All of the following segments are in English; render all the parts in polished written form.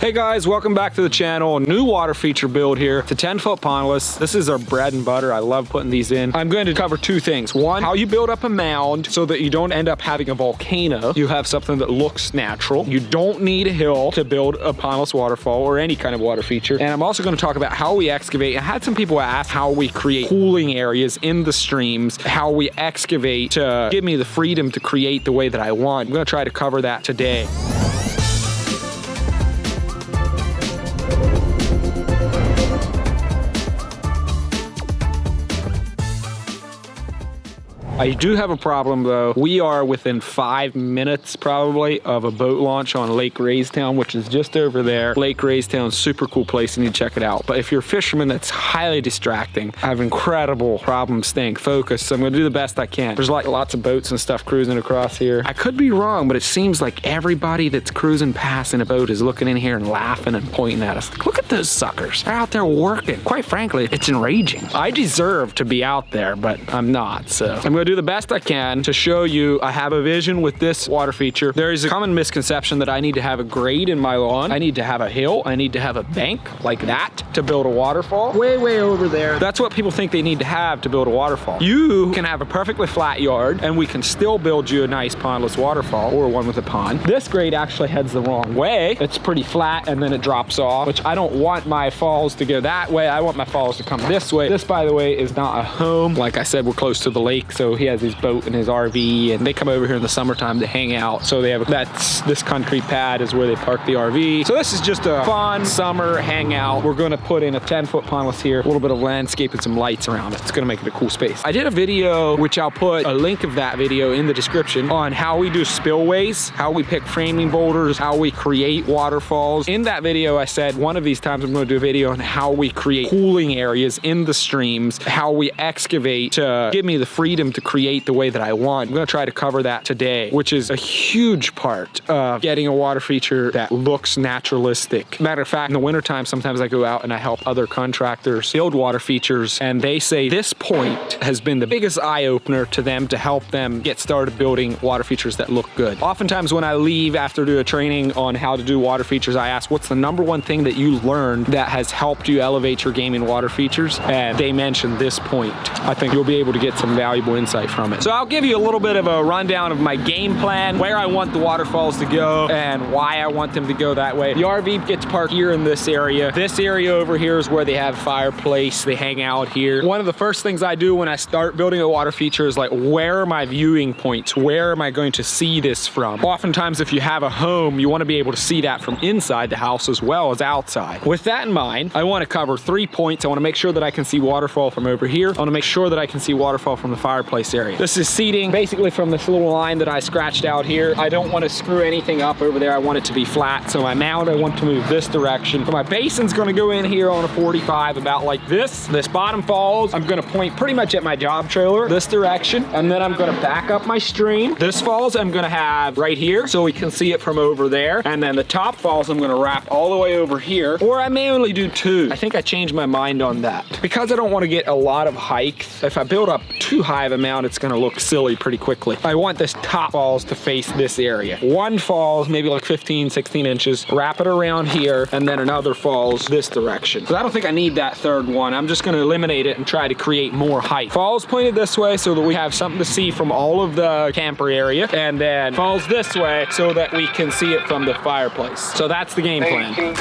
Hey guys, welcome back to the channel. New water feature build here. It's a 10-foot pondless. This is our bread and butter. I love putting these in. I'm going to cover two things. One, how you build up a mound so that you don't end up having a volcano. You have something that looks natural. You don't need a hill to build a pondless waterfall or any kind of water feature. And I'm also going to talk about how we excavate. I had some people ask how we create cooling areas in the streams, how we excavate to give me the freedom to create the way that I want. I'm going to try to cover that today. I do have a problem though. We are within 5 minutes probably of a boat launch on Lake Raystown, which is just over there. Lake Raystown, super cool place. You need to check it out. But if you're a fisherman, that's highly distracting. I have incredible problems staying focused, so I'm gonna do the best I can. There's like lots of boats and stuff cruising across here. I could be wrong, but it seems like everybody that's cruising past in a boat is looking in here and laughing and pointing at us. Like, look at those suckers. They're out there working. Quite frankly, it's enraging. I deserve to be out there, but I'm not, so I'm gonna do the best I can to show you I have a vision with this water feature. There is a common misconception that I need to have a grade in my lawn. I need to have a hill. I need to have a bank like that to build a waterfall. Way over there. That's what people think they need to have to build a waterfall. You can have a perfectly flat yard and we can still build you a nice pondless waterfall or one with a pond. This grade actually heads the wrong way. It's pretty flat and then it drops off, which I don't want my falls to go that way. I want my falls to come this way. This, by the way, is not a home. Like I said, we're close to the lake, so he has his boat and his RV, and they come over here in the summertime to hang out. So they have, this concrete pad is where they park the RV. So this is just a fun summer hangout. We're gonna put in a 10-foot pondless here, a little bit of landscape and some lights around it. It's gonna make it a cool space. I did a video, which I'll put a link of that video in the description, on how we do spillways, how we pick framing boulders, how we create waterfalls. In that video, I said one of these times I'm gonna do a video on how we create cooling areas in the streams, how we excavate to give me the freedom to create the way that I want. I'm gonna try to cover that today, which is a huge part of getting a water feature that looks naturalistic. Matter of fact, in the wintertime, sometimes I go out and I help other contractors build water features, and they say this point has been the biggest eye-opener to them to help them get started building water features that look good. Oftentimes when I leave after doing a training on how to do water features, I ask, what's the #1 thing that you learned that has helped you elevate your game in water features? And they mentioned this point. I think you'll be able to get some valuable insight from it. So I'll give you a little bit of a rundown of my game plan, where I want the waterfalls to go and why I want them to go that way. The RV gets parked here in this area. This area over here is where they have a fireplace. They hang out here. One of the first things I do when I start building a water feature is like, where are my viewing points? Where am I going to see this from? Oftentimes, if you have a home, you want to be able to see that from inside the house as well as outside. With that in mind, I want to cover 3 points. I want to make sure that I can see waterfall from over here. I want to make sure that I can see waterfall from the fireplace area. This is seating basically from this little line that I scratched out here. I don't want to screw anything up over there. I want it to be flat. So my mound, I want to move this direction. So my basin's going to go in here on a 45 about like this. This bottom falls, I'm going to point pretty much at my job trailer this direction, and then I'm going to back up my stream. This falls I'm going to have right here so we can see it from over there, and then the top falls I'm going to wrap all the way over here, or I may only do 2. I think I changed my mind on that because I don't want to get a lot of height. If I build up too high of a mound, it's going to look silly pretty quickly. I want this top falls to face this area. One falls maybe like 15, 16 inches, wrap it around here, and then another falls this direction. So I don't think I need that third one. I'm just gonna eliminate it and try to create more height. Falls pointed this way so that we have something to see from all of the camper area, and then falls this way so that we can see it from the fireplace. So that's the game plan.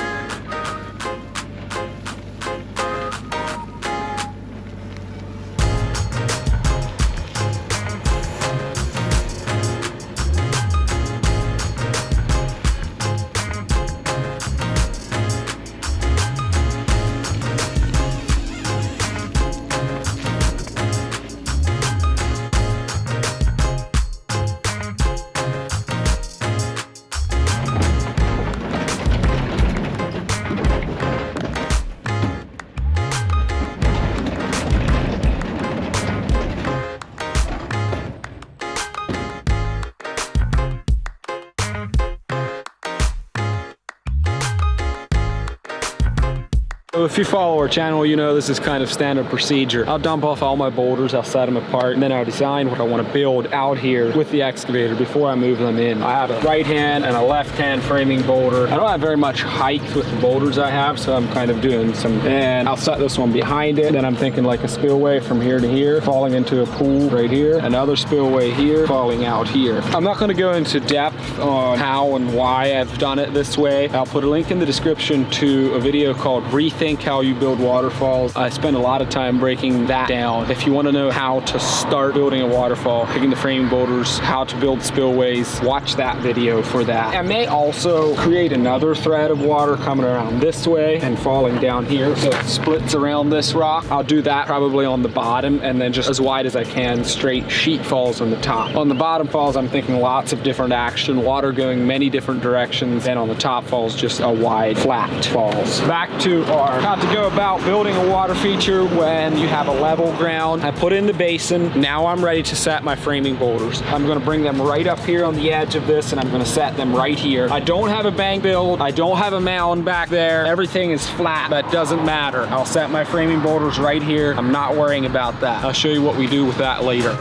So if you follow our channel, you know this is kind of standard procedure. I'll dump off all my boulders, I'll set them apart, and then I'll design what I want to build out here with the excavator before I move them in. I have a right hand and a left hand framing boulder. I don't have very much height with the boulders I have, so I'm kind of doing some, and I'll set this one behind it. Then I'm thinking like a spillway from here to here, falling into a pool right here, another spillway here, falling out here. I'm not going to go into depth on how and why I've done it this way. I'll put a link in the description to a video called Rethink How You Build Waterfalls. I spend a lot of time breaking that down. If you want to know how to start building a waterfall, picking the framing boulders, how to build spillways, watch that video for that. I may also create another thread of water coming around this way and falling down here so it splits around this rock. I'll do that probably on the bottom, and then just as wide as I can, straight sheet falls on the top. On the bottom falls, I'm thinking lots of different action, water going many different directions, and on the top falls just a wide flat falls. Back to our how to go about building a water feature when you have a level ground. I put in the basin. Now I'm ready to set my framing boulders. I'm going to bring them right up here on the edge of this, and I'm going to set them right here. I don't have a bank build. I don't have a mound back there. Everything is flat. That doesn't matter. I'll set my framing boulders right here. I'm not worrying about that. I'll show you what we do with that later.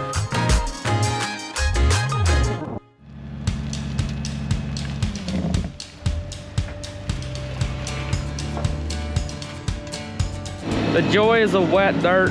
The joys of wet dirt.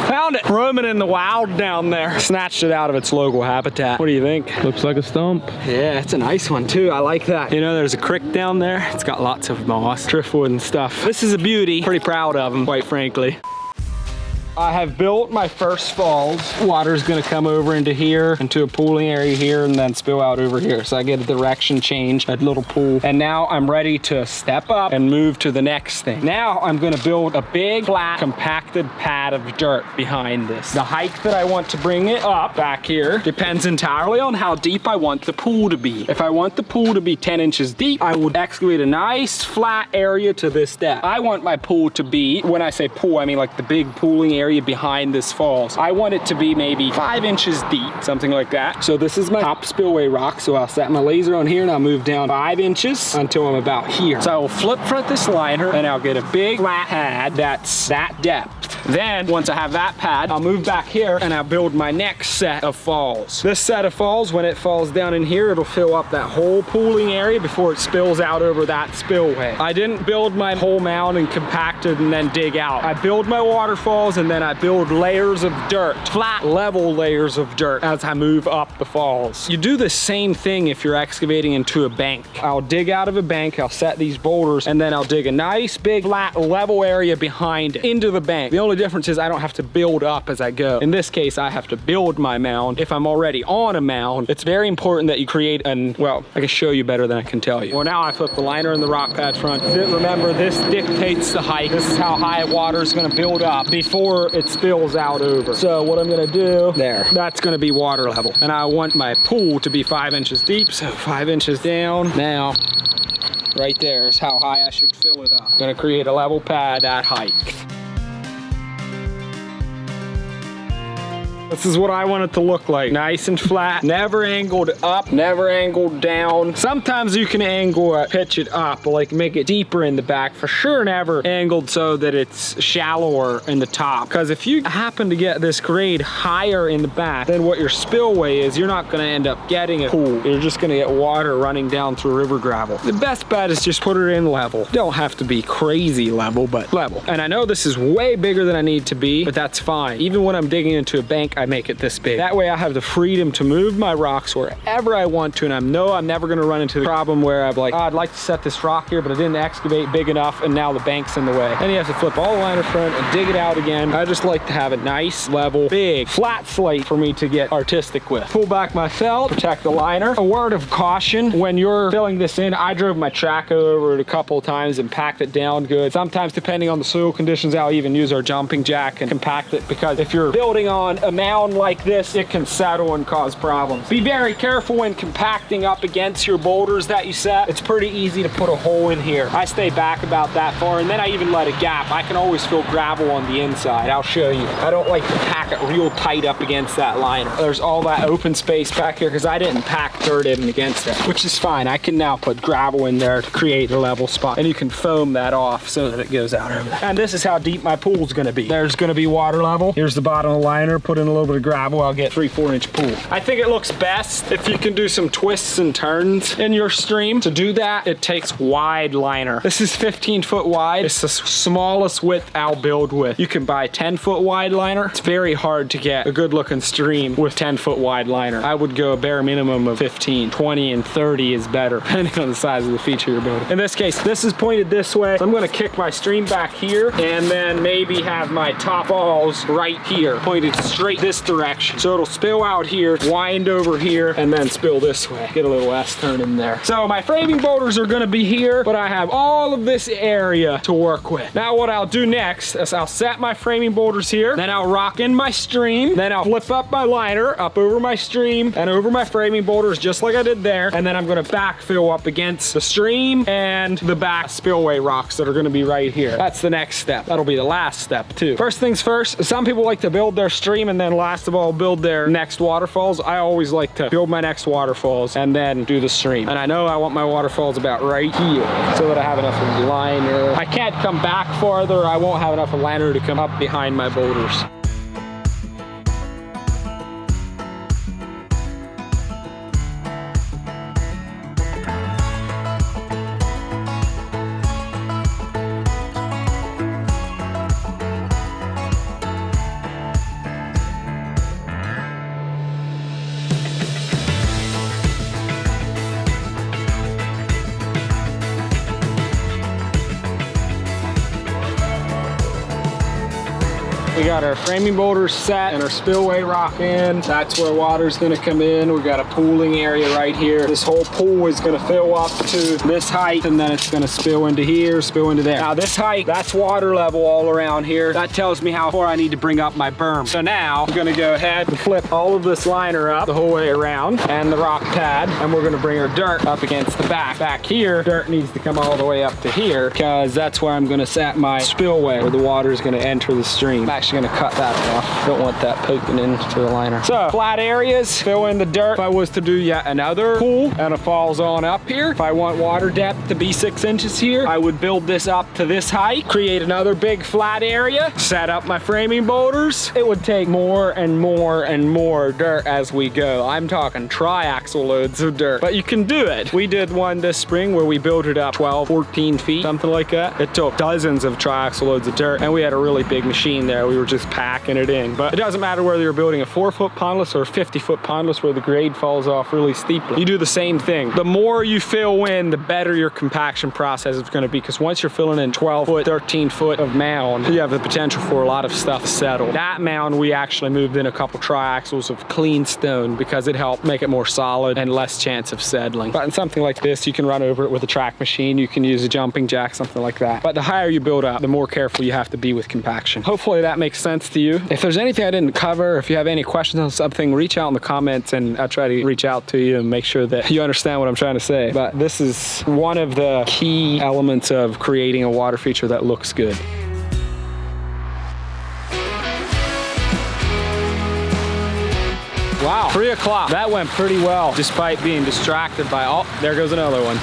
Found it. Roaming in the wild down there. Snatched it out of its local habitat. What do you think? Looks like a stump. Yeah, it's a nice one too. I like that. You know, there's a creek down there. It's got lots of moss, driftwood and stuff. This is a beauty. Pretty proud of them, quite frankly. I have built my first falls. Water's gonna come over into here, into a pooling area here, and then spill out over here. So I get a direction change, that little pool. And now I'm ready to step up and move to the next thing. Now I'm gonna build a big, flat, compacted pad of dirt behind this. The height that I want to bring it up back here depends entirely on how deep I want the pool to be. If I want the pool to be 10 inches deep, I would excavate a nice, flat area to this depth. I want my pool to be, when I say pool, I mean like the big pooling area behind this falls. I want it to be maybe 5 inches deep, something like that. So this is my top spillway rock. So I'll set my laser on here and I'll move down 5 inches until I'm about here. So I will flip front this liner and I'll get a big flat pad that's that depth. Then once I have that pad, I'll move back here and I'll build my next set of falls. This set of falls, when it falls down in here, it'll fill up that whole pooling area before it spills out over that spillway. I didn't build my whole mound and compact it and then dig out. I build my waterfalls and then I build layers of dirt, flat level layers of dirt as I move up the falls. You do the same thing if you're excavating into a bank. I'll dig out of a bank, I'll set these boulders, and then I'll dig a nice big flat level area behind it into the bank. The only difference is I don't have to build up as I go. In this case, I have to build my mound. If I'm already on a mound, it's very important that you create an, well, I can show you better than I can tell you. Well, now I flip the liner in the rock pad front. Remember, this dictates the height. This is how high water is going to build up before it spills out over. So what I'm going to do, there, that's going to be water level. And I want my pool to be 5 inches deep. So 5 inches down. Now, right there is how high I should fill it up. I'm going to create a level pad at height. This is what I want it to look like. Nice and flat, never angled up, never angled down. Sometimes you can angle it, pitch it up, like make it deeper in the back. For sure, never angled so that it's shallower in the top. Because if you happen to get this grade higher in the back than what your spillway is, you're not gonna end up getting a pool. You're just gonna get water running down through river gravel. The best bet is just put it in level. Don't have to be crazy level, but level. And I know this is way bigger than I need to be, but that's fine. Even when I'm digging into a bank, I make it this big. That way I have the freedom to move my rocks wherever I want to, and I know I'm never gonna run into the problem where I'm like, oh, I'd like to set this rock here, but I didn't excavate big enough, and now the bank's in the way. Then you have to flip all the liner front and dig it out again. I just like to have a nice, level, big, flat slate for me to get artistic with. Pull back my felt, protect the liner. A word of caution, when you're filling this in, I drove my track over it a couple of times and packed it down good. Sometimes, depending on the soil conditions, I'll even use our jumping jack and compact it, because if you're building on a mound mound like this, it can settle and cause problems. Be very careful when compacting up against your boulders that you set. It's pretty easy to put a hole in here. I stay back about that far, and then I even let a gap. I can always fill gravel on the inside. I'll show you. I don't like to pack it real tight up against that liner. There's all that open space back here because I didn't pack dirt in against it, which is fine. I can now put gravel in there to create a level spot, and you can foam that off so that it goes out over there. And this is how deep my pool is going to be. There's going to be water level. Here's the bottom of the liner. Put in a little bit of gravel. I'll get 3-4 inch pool. I think it looks best if you can do some twists and turns in your stream. To do that, it takes wide liner. This is 15-foot wide. It's the smallest width I'll build with. You can buy 10-foot wide liner. It's very hard to get a good looking stream with 10-foot wide liner. I would go a bare minimum of 15, 20, and 30 is better, depending on the size of the feature you're building. In this case, this is pointed this way. So I'm going to kick my stream back here and then maybe have my top walls right here, pointed straight this direction. So it'll spill out here, wind over here, and then spill this way. Get a little S-turn in there. So my framing boulders are going to be here, but I have all of this area to work with. Now what I'll do next is I'll set my framing boulders here, then I'll rock in my stream, then I'll flip up my liner up over my stream and over my framing boulders just like I did there, and then I'm going to backfill up against the stream and the back spillway rocks that are going to be right here. That's the next step. That'll be the last step too. First things first, some people like to build their stream and then last of all build their next waterfalls. I always like to build my next waterfalls and then do the stream. And I know I want my waterfalls about right here so that I have enough of the liner. I can't come back farther. I won't have enough of liner to come up behind my boulders. We got our framing boulders set and our spillway rock in. That's where water's gonna come in. We got a pooling area right here. This whole pool is gonna fill up to this height and then it's gonna spill into here, spill into there. Now this height, that's water level all around here. That tells me how far I need to bring up my berm. So now I'm gonna go ahead and flip all of this liner up the whole way around and the rock pad, and we're gonna bring our dirt up against the back. Back here, dirt needs to come all the way up to here because that's where I'm gonna set my spillway where the water is gonna enter the stream. Actually gonna cut that off. Don't want that poking into the liner. So flat areas, fill in the dirt. If I was to do yet another pool and it falls on up here, if I want water depth to be 6 inches here, I would build this up to this height, create another big flat area, set up my framing boulders. It would take more and more and more dirt as we go. I'm talking triaxle loads of dirt, but you can do it. We did one this spring where we built it up 12, 14 feet, something like that. It took dozens of triaxle loads of dirt, and we had a really big machine there. We were just packing it in. But it doesn't matter whether you're building a 4-foot pondless or a 50-foot pondless where the grade falls off really steeply. You do the same thing. The more you fill in, the better your compaction process is going to be, because once you're filling in 12-foot, 13-foot of mound, you have the potential for a lot of stuff to settle. That mound, we actually moved in a couple triaxles of clean stone because it helped make it more solid and less chance of settling. But in something like this, you can run over it with a track machine. You can use a jumping jack, something like that. But the higher you build up, the more careful you have to be with compaction. Hopefully that makes sense to you. If there's anything I didn't cover, if you have any questions on something, reach out in the comments and I'll try to reach out to you and make sure that you understand what I'm trying to say. But this is one of the key elements of creating a water feature that looks good. Wow, 3 o'clock. That went pretty well despite being distracted by, oh, there goes another one.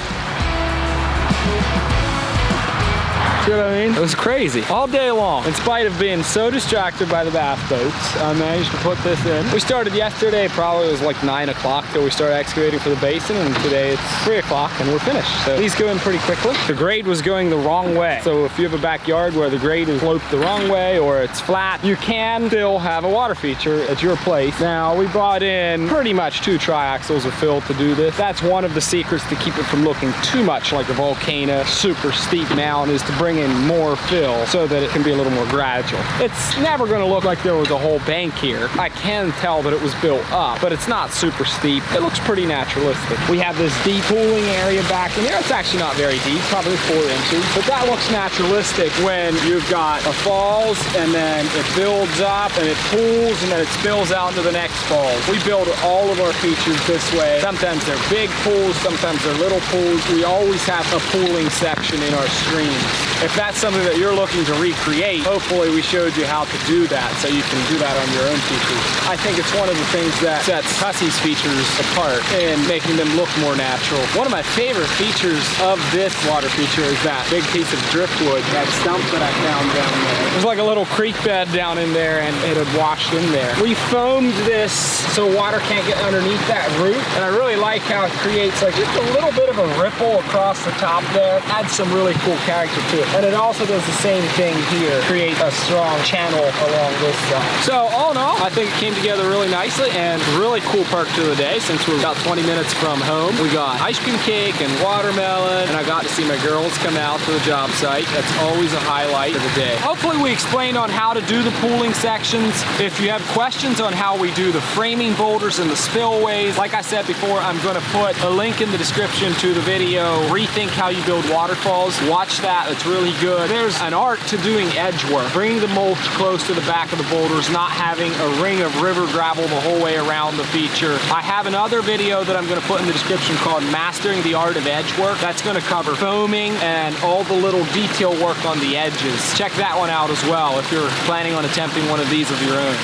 See what I mean? It was crazy. All day long. In spite of being so distracted by the bath boats, I managed to put this in. We started yesterday, probably it was like 9 o'clock till we started excavating for the basin, and today it's 3 o'clock and we're finished. So these go in pretty quickly. The grade was going the wrong way. So if you have a backyard where the grade is sloped the wrong way or it's flat, you can still have a water feature at your place. Now, we brought in pretty much 2 triaxles of fill to do this. That's one of the secrets to keep it from looking too much like a volcano, super steep mountain, is to bring in more fill so that it can be a little more gradual. It's never going to look like there was a whole bank here. I can tell that it was built up, but it's not super steep. It looks pretty naturalistic. We have this deep pooling area back in here. It's actually not very deep, probably 4 inches, but that looks naturalistic when you've got a falls and then it builds up and it pools and then it spills out into the next falls. We build all of our features this way. Sometimes they're big pools, sometimes they're little pools. We always have a pooling section in our streams. If that's something that you're looking to recreate, hopefully we showed you how to do that so you can do that on your own features. I think it's one of the things that sets Tussey's features apart in making them look more natural. One of my favorite features of this water feature is that big piece of driftwood, that stump that I found down there. There's like a little creek bed down in there and it had washed in there. We foamed this so water can't get underneath that root, and I really like how it creates like just a little bit of a ripple across the top there. Adds some really cool character to it. And it also does the same thing here, create a strong channel along this side. So all in all, I think it came together really nicely, and really cool perk to the day since we're about 20 minutes from home. We got ice cream cake and watermelon, and I got to see my girls come out to the job site. That's always a highlight of the day. Hopefully we explained on how to do the pooling sections. If you have questions on how we do the framing boulders and the spillways, like I said before, I'm going to put a link in the description to the video, Rethink How You Build Waterfalls. Watch that, it's really good. There's an art to doing edge work, bringing the mulch close to the back of the boulders, not having a ring of river gravel the whole way around the feature. I have another video that I'm going to put in the description called Mastering the Art of Edge Work. That's going to cover foaming and all the little detail work on the edges. Check that one out as well if you're planning on attempting one of these of your own.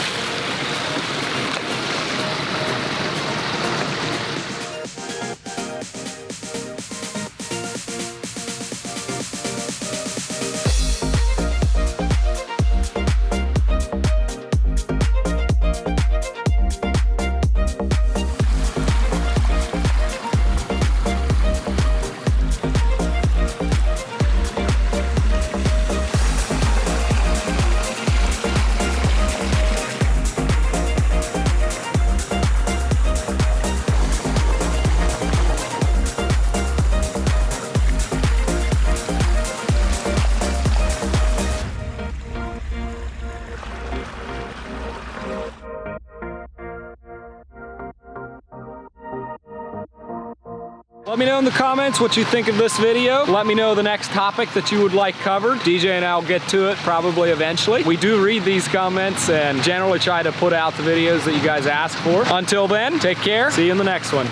Let me know in the comments what you think of this video. Let me know the next topic that you would like covered. DJ and I'll get to it probably eventually. We do read these comments and generally try to put out the videos that you guys ask for. Until then, take care. See you in the next one.